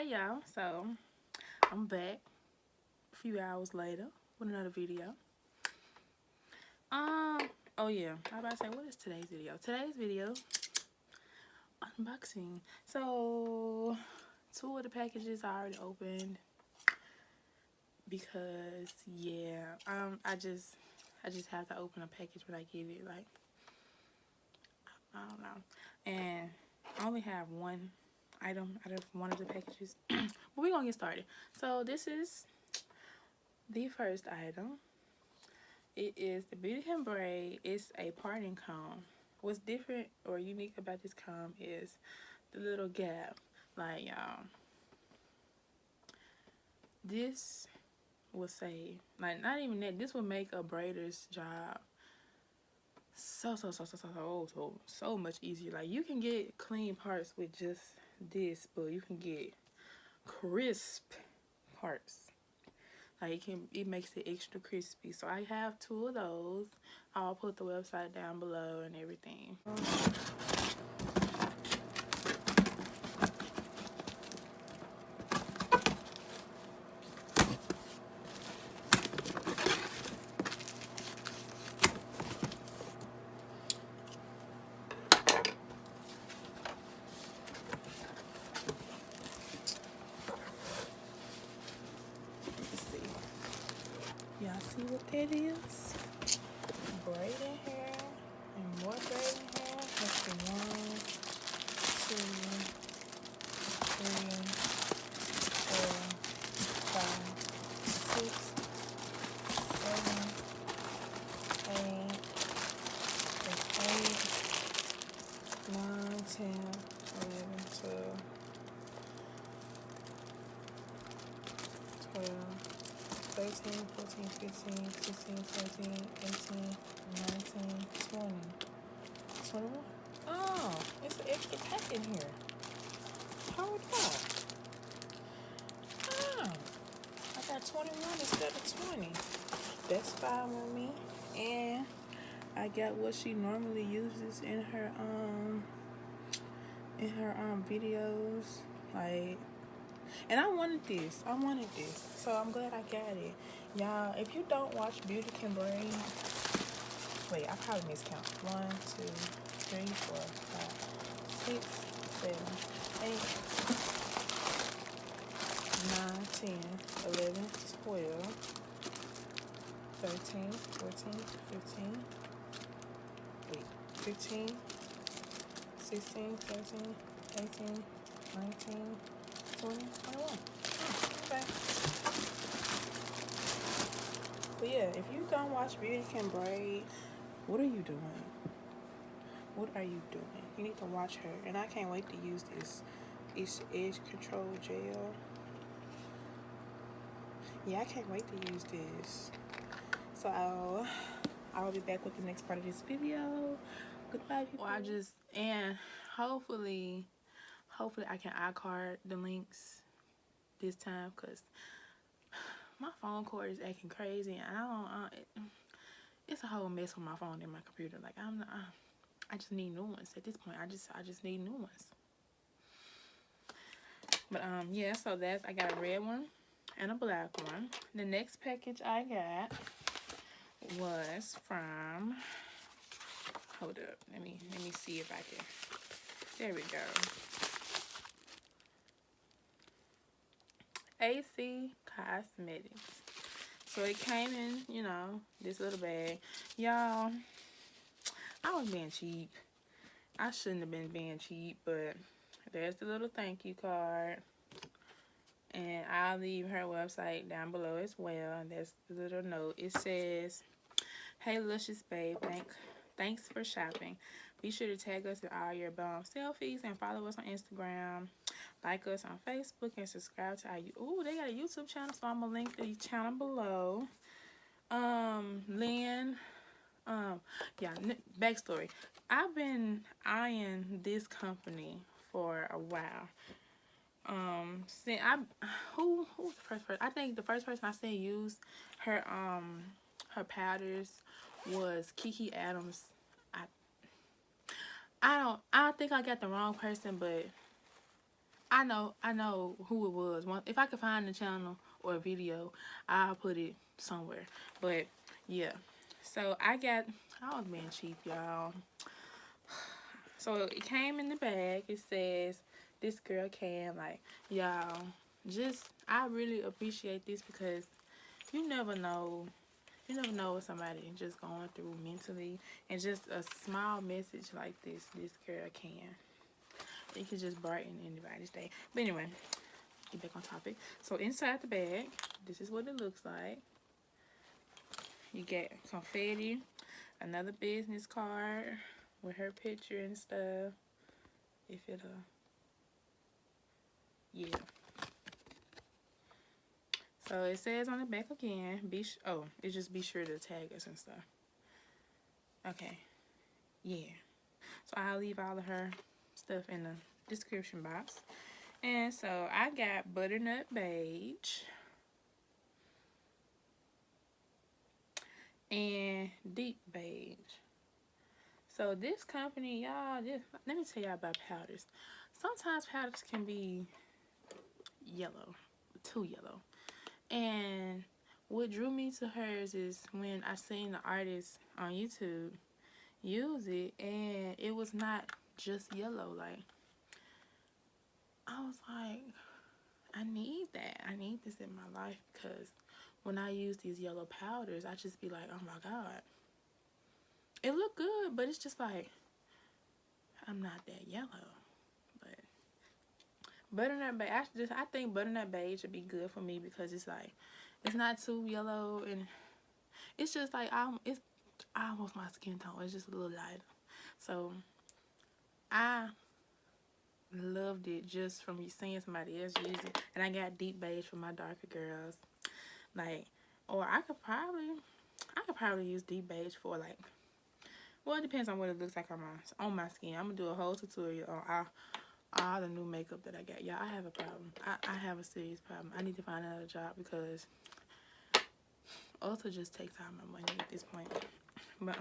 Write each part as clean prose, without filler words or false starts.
Hey y'all, so I'm back a few hours later with another video. Oh yeah, I was about to say, what is today's video? Today's video, unboxing. So, 2 of the packages I already opened because yeah, I just have to open a package when I get it. Like, I don't know, and I only have one item out of one of the packages. But we're gonna get started. So this is the first item. It is the Beautycanbraid. It's a parting comb. What's different or unique about this comb is the little gap. Like, y'all, this will save. Like, not even that. This will make a braider's job so much easier. Like, you can get clean parts with just this, but you can get crisp parts. Like, it makes it extra crispy. So I have 2 of those. I'll put the website down below and everything. Let's see. Y'all see what that is? Braiding hair and more braiding hair. Let's see. 1, 2, 3, 4, 5, 6, 7, 8. That's 8, 9, 10, 11, 12, 13, 14, 15, 16, 17, 18, 19, 20. 21? Oh, it's an extra pack in here. Hold up. Oh, I got 21 instead of 20. That's fine with me. And I got what she normally uses in her videos. Like, and I wanted this. So I'm glad I got it. Y'all, if you don't watch Beautycanbraid, wait, I probably miscount. 1, 2, 3, 4, 5, 6, 7, 8, 9, 10, 11, 12, 13, 14, 15, wait, 15, 16, 17, 18, 19, 20, 21. Okay. But yeah, if you don't watch Beautycanbraid, what are you doing? What are you doing? You need to watch her. And I can't wait to use this. It's Edge Control Gel. Yeah, I can't wait to use this. So I'll be back with the next part of this video. Goodbye, people. Well, and hopefully I can iCard the links this time, because my phone cord is acting crazy, and it's a whole mess with my phone and my computer. Like, I just need new ones at this point. I just need new ones. But yeah, so I got a red one and a black one. The next package I got was from, hold up, let me see if I can, there we go. AC Cosmetics. So it came in, you know, this little bag. Y'all, I was being cheap. I shouldn't have been being cheap, but there's the little thank you card. And I'll leave her website down below as well. And there's the little note. It says, "Hey Luscious Babe, thanks for shopping. Be sure to tag us in all your bomb selfies and follow us on Instagram. Like us on Facebook and subscribe to our they got a YouTube channel, so I'm gonna link the channel below." Lynn, yeah, backstory. I've been eyeing this company for a while. Who was the first person? I think the first person I seen use her powders was Kiki Adams. I think I got the wrong person, but I know who it was. If I could find the channel or a video, I'll put it somewhere. But yeah, so I was being cheap, y'all. So it came in the bag. It says this girl can, like, y'all. I really appreciate this because you never know. You never know what somebody just going through mentally, and just a small message like this girl can. It could just brighten anybody's day. But anyway, get back on topic. So inside the bag, this is what it looks like. You get confetti, another business card with her picture and stuff. If it'll, yeah. So it says on the back again, be sure to tag us and stuff. Okay, yeah. So I'll leave all of her stuff in the description box. And so I got butternut beige and deep beige. So this company, y'all, let me tell y'all about powders. Sometimes powders can be yellow, too yellow. And what drew me to hers is when I seen the artist on YouTube use it, and it was not just yellow. Like, I was like, I need that. I need this in my life, because when I use these yellow powders, I just be like, oh my God. It look good, but it's just like, I'm not that yellow. But butternut beige, I think butternut beige would be good for me, because it's like, it's not too yellow, and it's just like, it's almost my skin tone. It's just a little lighter. So I loved it just from seeing somebody else use it. And I got deep beige for my darker girls. Like, or I could probably use deep beige for, like, well, it depends on what it looks like on my skin. I'm gonna do a whole tutorial on all the new makeup that I got. Y'all, I have a problem. I have a serious problem. I need to find another job, because Ulta just takes all my money at this point. But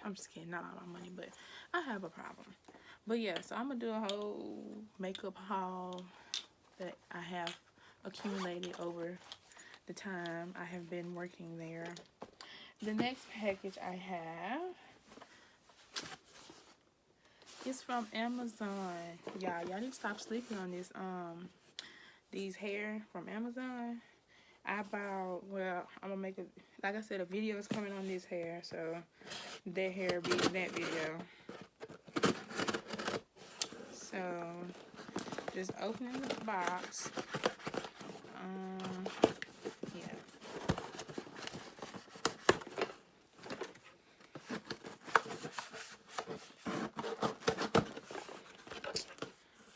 I'm just kidding, not all my money, but I have a problem. But yeah, so I'm gonna do a whole makeup haul that I have accumulated over the time I have been working there. The next package I have is from Amazon. Y'all need to stop sleeping on this these hair from Amazon. I bought, well, I'm gonna make like I said, a video is coming on this hair, so that hair be in that video. So just opening the box. Yeah.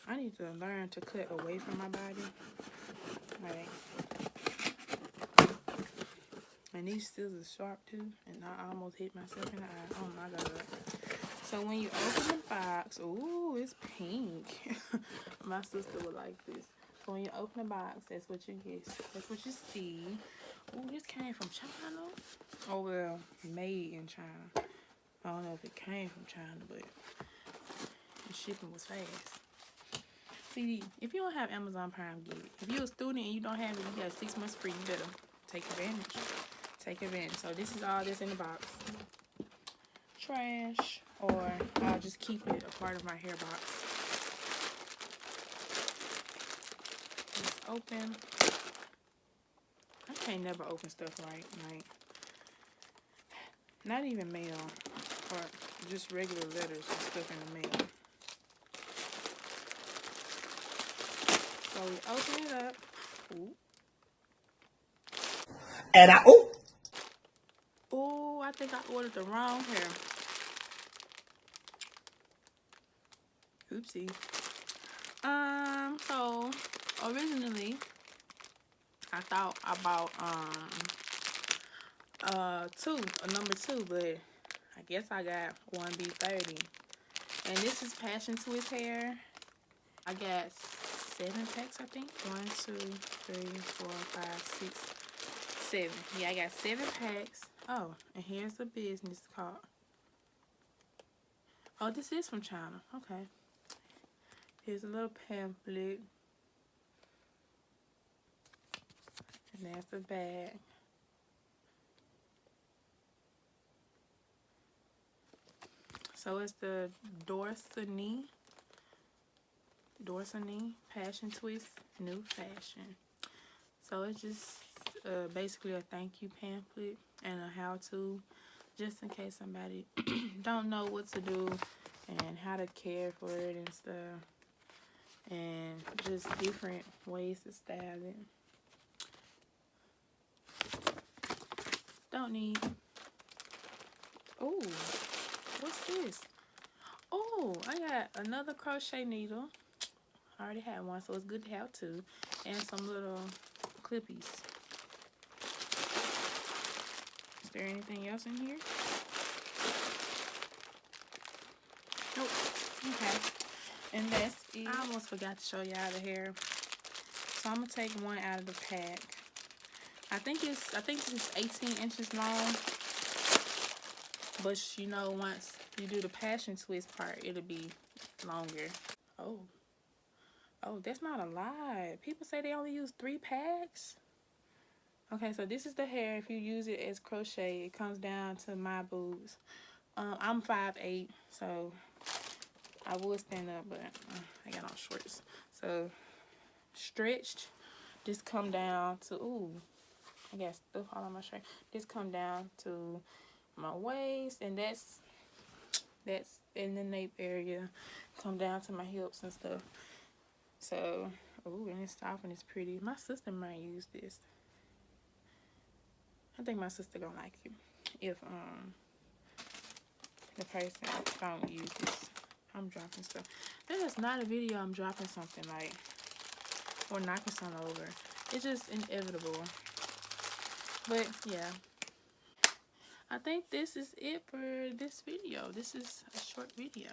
I need to learn to cut away from my body. Like, and these scissors sharp too, and I almost hit myself in the eye. Oh my God. So when you open the box, ooh, it's pink. My sister would like this. So when you open the box, that's what you get. That's what you see. Ooh, this came from China. Oh, well, made in China. I don't know if it came from China, but the shipping was fast. See, if you don't have Amazon Prime, get it. If you're a student and you don't have it, you got 6 months free. You better take advantage. Take advantage. So this is all that's in the box. Trash, or I'll just keep it a part of my hair box. It's open. I can't never open stuff right. Like, not even mail, or just regular letters and stuff in the mail. So we open it up. Ooh. And I think I ordered the wrong hair. Oopsie. So originally I thought I bought number 2, but I guess I got 1B30. And this is Passion Twist hair. I got 7 packs, I think. 1, 2, 3, 4, 5, 6, 7. Yeah, I got 7 packs. Oh, and here's the business card. Oh, this is from China. Okay. Here's a little pamphlet. And there's the bag. So it's the Dorsanee Passion Twist New Fashion. So it's just basically a thank you pamphlet and a how-to, just in case somebody don't know what to do and how to care for it and stuff, and just different ways to style it. Don't need. Oh, what's this? Oh, I got another crochet needle. I already had one, so it's good to have two, and some little clippies. Is there anything else in here? Nope. Okay. And that's it. I almost forgot to show y'all the hair. So I'm gonna take one out of the pack. I think this is 18 inches long. But you know, once you do the passion twist part, it'll be longer. Oh. Oh, that's not a lie. People say they only use 3 packs. Okay, so this is the hair. If you use it as crochet, it comes down to my boobs. I'm 5'8", so I would stand up, but I got on shorts. So stretched, this come down to, ooh, I got stuff all on my shirt. This come down to my waist, and that's in the nape area, come down to my hips and stuff. So, ooh, and it's soft and it's pretty. My sister might use this. I think my sister gonna like it if the person don't use this. I'm dropping stuff. That is not a video I'm dropping something like or knocking something over. It's just inevitable. But yeah, I think this is it for this video. This is a short video.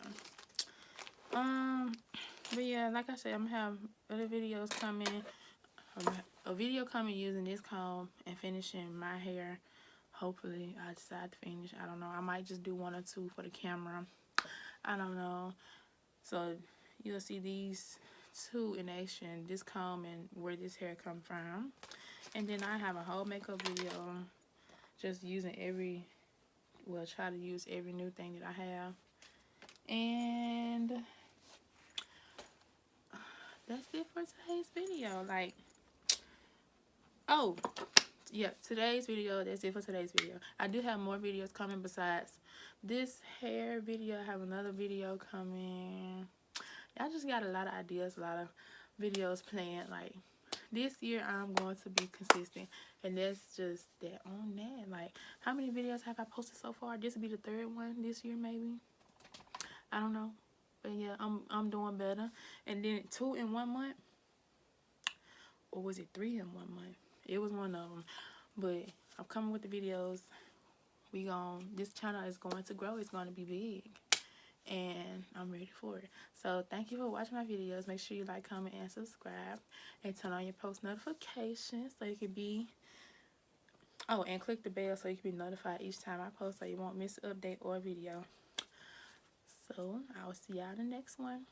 But yeah, like I said, I'm gonna have other videos coming. A video coming using this comb and finishing my hair. Hopefully I decide to finish. I don't know. I might just do 1 or 2 for the camera. I don't know. So you'll see these 2 in action, this comb and where this hair come from. And then I have a whole makeup video just using try to use every new thing that I have. And that's it for today's video. Like, oh yeah, today's video, that's it for today's video. I do have more videos coming besides this hair video. I have another video coming. I just got a lot of ideas, a lot of videos planned. Like, this year I'm going to be consistent, and that's just that on that. Like, how many videos have I posted so far? This will be the 3rd one this year, maybe. I don't know, but yeah, I'm doing better. And then 2 in 1 month, or was it 3 in 1 month? It was one of them. But I'm coming with the videos. This channel is going to grow. It's going to be big, and I'm ready for it. So thank you for watching my videos. Make sure you like, comment, and subscribe, and turn on your post notifications so you can be and click the bell so you can be notified each time I post, so you won't miss an update or a video. So I will see y'all in the next one.